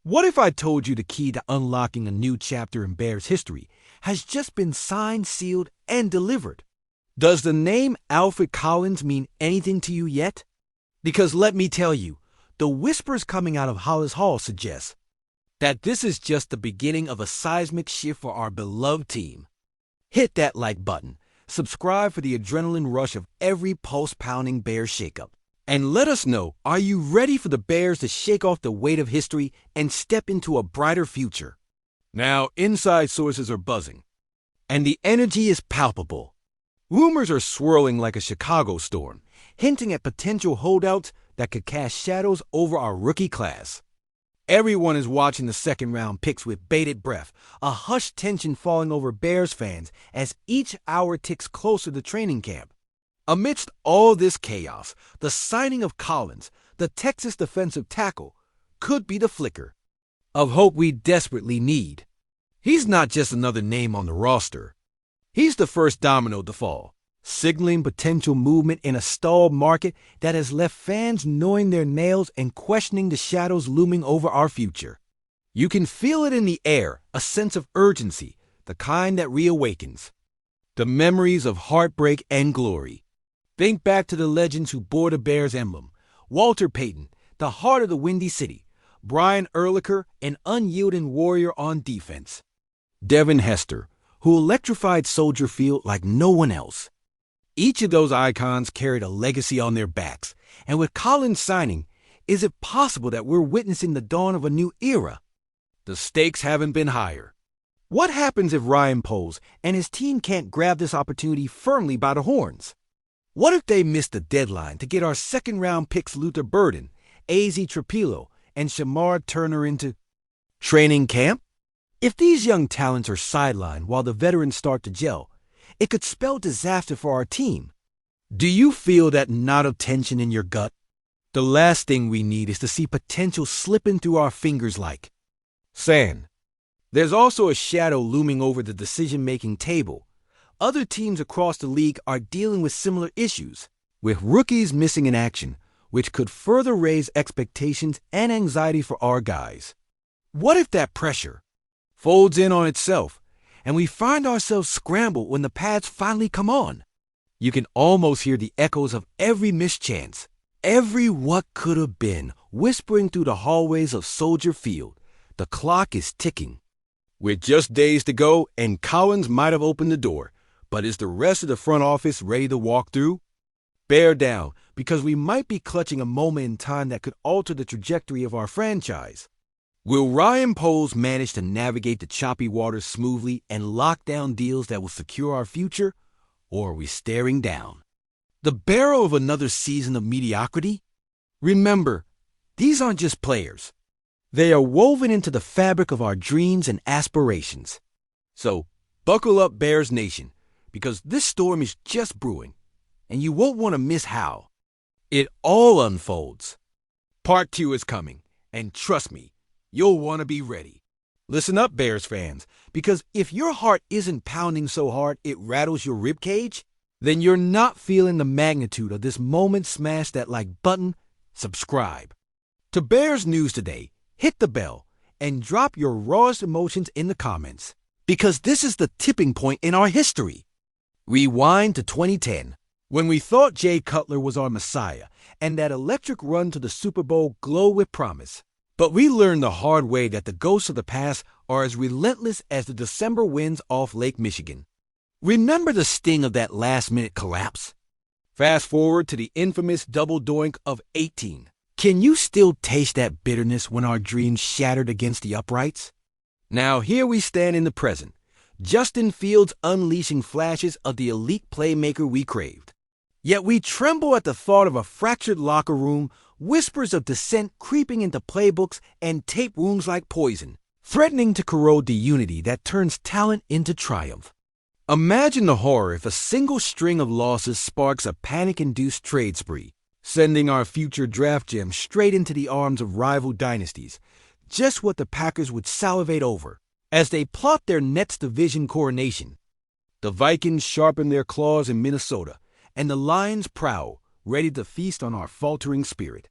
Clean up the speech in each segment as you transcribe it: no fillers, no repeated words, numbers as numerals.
What if I told you the key to unlocking a new chapter in Bears history has just been signed, sealed, and delivered? Does the name Alfred Collins mean anything to you yet? Because let me tell you, the whispers coming out of Hollis Hall suggest that this is just the beginning of a seismic shift for our beloved team. Hit that like button, subscribe for the adrenaline rush of every pulse-pounding Bears shakeup, and let us know, are you ready for the Bears to shake off the weight of history and step into a brighter future? Now, inside sources are buzzing, and the energy is palpable. Rumors are swirling like a Chicago storm, hinting at potential holdouts that could cast shadows over our rookie class. Everyone is watching the second-round picks with bated breath, a hushed tension falling over Bears fans as each hour ticks closer to training camp. Amidst all this chaos, the signing of Collins, the Texas defensive tackle, could be the flicker of hope we desperately need. He's not just another name on the roster. He's the first domino to fall, signaling potential movement in a stalled market that has left fans gnawing their nails and questioning the shadows looming over our future. You can feel it in the air, a sense of urgency, the kind that reawakens. The memories of heartbreak and glory. Think back to the legends who bore the Bears emblem. Walter Payton, the heart of the Windy City. Brian Urlacher, an unyielding warrior on defense. Devin Hester, who electrified Soldier Field like no one else. Each of those icons carried a legacy on their backs, and with Collins signing, is it possible that we're witnessing the dawn of a new era? The stakes haven't been higher. What happens if Ryan Poles and his team can't grab this opportunity firmly by the horns? What if they miss the deadline to get our second-round picks Luther Burden, A.Z. Trapilo, and Shamar Turner into training camp? If these young talents are sidelined while the veterans start to gel, it could spell disaster for our team. Do you feel that knot of tension in your gut? The last thing we need is to see potential slipping through our fingers like sand. There's also a shadow looming over the decision-making table. Other teams across the league are dealing with similar issues, with rookies missing in action, which could further raise expectations and anxiety for our guys. What if that pressure folds in on itself, and we find ourselves scrambled when the pads finally come on? You can almost hear the echoes of every mischance, every what could have been, whispering through the hallways of Soldier Field. The clock is ticking. With just days to go, and Collins might have opened the door, but is the rest of the front office ready to walk through? Bear down, because we might be clutching a moment in time that could alter the trajectory of our franchise. Will Ryan Poles manage to navigate the choppy waters smoothly and lock down deals that will secure our future? Or are we staring down the barrel of another season of mediocrity? Remember, these aren't just players. They are woven into the fabric of our dreams and aspirations. So, buckle up, Bears Nation, because this storm is just brewing, and you won't want to miss how it all unfolds. Part 2 is coming, and trust me, you'll want to be ready. Listen up, Bears fans, because if your heart isn't pounding so hard it rattles your ribcage, then you're not feeling the magnitude of this moment. Smash that like button, subscribe. To Bears News Today, hit the bell, and drop your rawest emotions in the comments, because this is the tipping point in our history. Rewind to 2010, when we thought Jay Cutler was our messiah, and that electric run to the Super Bowl glowed with promise. But we learned the hard way that the ghosts of the past are as relentless as the December winds off Lake Michigan. Remember the sting of that last-minute collapse? Fast forward to the infamous double doink of 18. Can you still taste that bitterness when our dreams shattered against the uprights? Now here we stand in the present, Justin Fields unleashing flashes of the elite playmaker we craved. Yet we tremble at the thought of a fractured locker room, whispers of dissent creeping into playbooks and tape rooms like poison, threatening to corrode the unity that turns talent into triumph. Imagine the horror if a single string of losses sparks a panic-induced trade spree, sending our future draft gems straight into the arms of rival dynasties, just what the Packers would salivate over as they plot their next division coronation. The Vikings sharpen their claws in Minnesota, and the Lions prowl, ready to feast on our faltering spirit.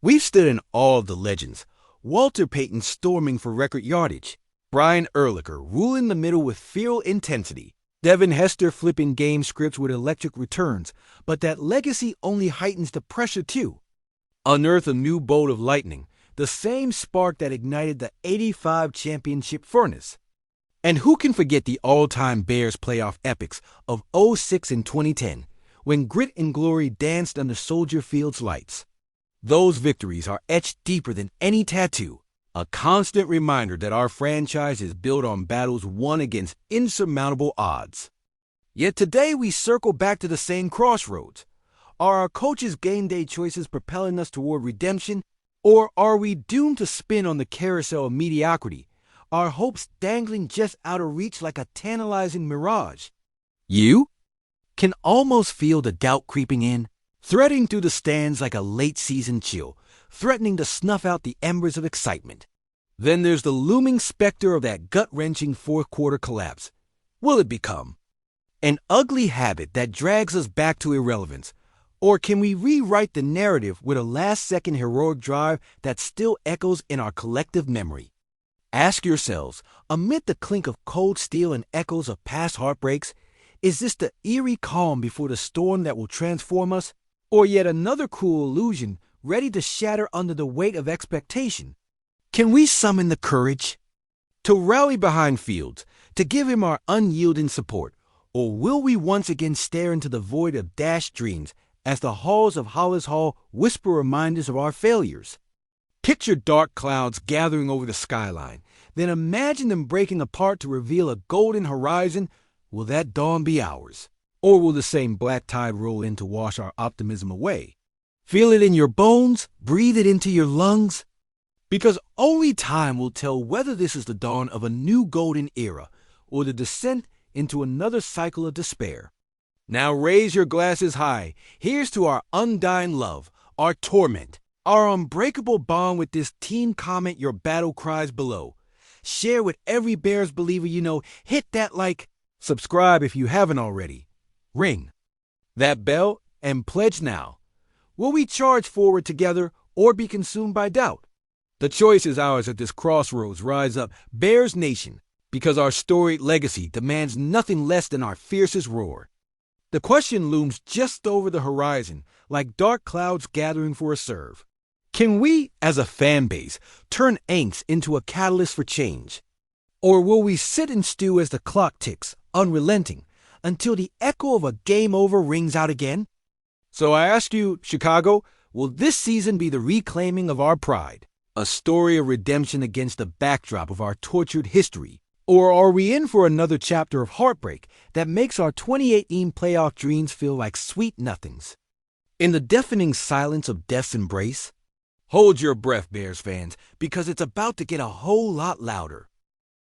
We've stood in awe of the legends, Walter Payton storming for record yardage, Brian Urlacher ruling the middle with feral intensity, Devin Hester flipping game scripts with electric returns, but that legacy only heightens the pressure too. Unearth a new bolt of lightning, the same spark that ignited the '85 championship furnace. And who can forget the all-time Bears playoff epics of '06 and 2010, when grit and glory danced under Soldier Field's lights? Those victories are etched deeper than any tattoo, a constant reminder that our franchise is built on battles won against insurmountable odds. Yet today we circle back to the same crossroads. Are our coaches' game day choices propelling us toward redemption, or are we doomed to spin on the carousel of mediocrity, our hopes dangling just out of reach like a tantalizing mirage? You can almost feel the doubt creeping in, threading through the stands like a late-season chill, threatening to snuff out the embers of excitement. Then there's the looming specter of that gut-wrenching fourth-quarter collapse. Will it become an ugly habit that drags us back to irrelevance, or can we rewrite the narrative with a last-second heroic drive that still echoes in our collective memory? Ask yourselves, amid the clink of cold steel and echoes of past heartbreaks, is this the eerie calm before the storm that will transform us, or yet another cruel illusion ready to shatter under the weight of expectation? Can we summon the courage to rally behind Fields, to give him our unyielding support, or will we once again stare into the void of dashed dreams as the halls of Hollis Hall whisper reminders of our failures? Picture dark clouds gathering over the skyline, then imagine them breaking apart to reveal a golden horizon. Will that dawn be ours? Or will the same black tide roll in to wash our optimism away? Feel it in your bones, breathe it into your lungs. Because only time will tell whether this is the dawn of a new golden era or the descent into another cycle of despair. Now raise your glasses high. Here's to our undying love, our torment, our unbreakable bond with this team. Comment your battle cries below. Share with every Bears believer you know. Hit that like, subscribe if you haven't already. Ring that bell and pledge now. Will we charge forward together or be consumed by doubt? The choice is ours at this crossroads. Rise up, Bears Nation, because our storied legacy demands nothing less than our fiercest roar. The question looms just over the horizon, like dark clouds gathering for a serve. Can we, as a fan base, turn angst into a catalyst for change? Or will we sit and stew as the clock ticks, unrelenting, until the echo of a game over rings out again? So I ask you, Chicago, will this season be the reclaiming of our pride? A story of redemption against the backdrop of our tortured history? Or are we in for another chapter of heartbreak that makes our 2018 playoff dreams feel like sweet nothings? In the deafening silence of death's embrace, hold your breath, Bears fans, because it's about to get a whole lot louder.